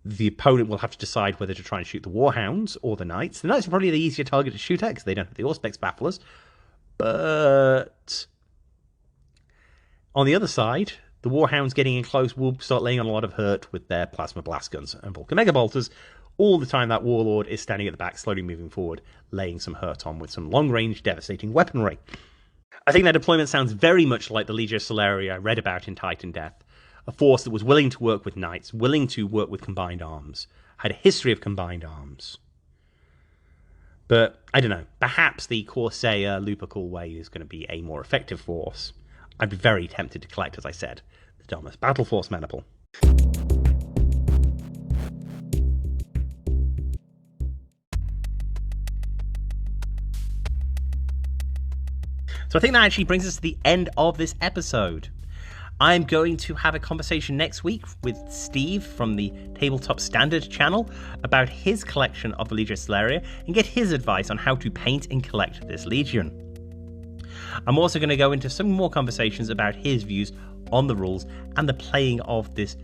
The opponent will have to decide whether to try and shoot the Warhounds or the Knights. The Knights are probably the easier target to shoot at because they don't have the Auspex bafflers. But on the other side, the Warhounds getting in close will start laying on a lot of hurt with their Plasma Blast Guns and Vulcan Mega Bolters. All the time that Warlord is standing at the back, slowly moving forward, laying some hurt on with some long-range, devastating weaponry. I think that deployment sounds very much like the Legio Celeria I read about in Titan Death. A force that was willing to work with Knights, willing to work with combined arms, had a history of combined arms. But, I don't know, perhaps the Corsair Lupercal Way is going to be a more effective force. I'd be very tempted to collect, as I said, the Domus Battle Force Maniple. So I think that actually brings us to the end of this episode. I'm going to have a conversation next week with Steve from the Tabletop Standard channel about his collection of the Legio Celeria and get his advice on how to paint and collect this Legion. I'm also going to go into some more conversations about his views on the rules and the playing of this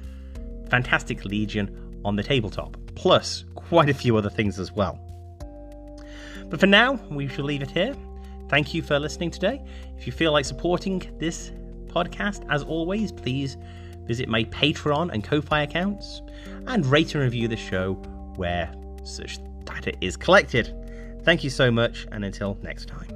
fantastic Legion on the tabletop, plus quite a few other things as well. But for now, we shall leave it here. Thank you for listening today. If you feel like supporting this podcast, as always, please visit my Patreon and Ko-Fi accounts and rate and review the show where such data is collected. Thank you so much, and until next time.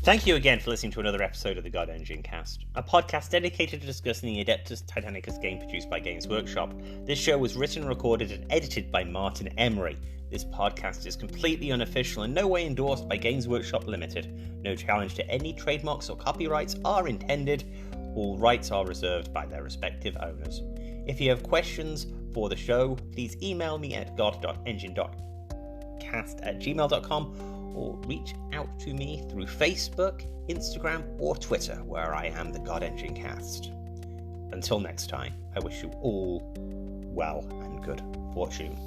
Thank you again for listening to another episode of the God Engine Cast, a podcast dedicated to discussing the Adeptus Titanicus game produced by Games Workshop. This show was written, recorded, and edited by Martin Emery. This podcast is completely unofficial and no way endorsed by Games Workshop Limited. No challenge to any trademarks or copyrights are intended. All rights are reserved by their respective owners. If you have questions for the show, please email me at god.engine.cast@gmail.com or reach out to me through Facebook, Instagram, or Twitter, where I am the God Engine Cast. Until next time, I wish you all well and good fortune.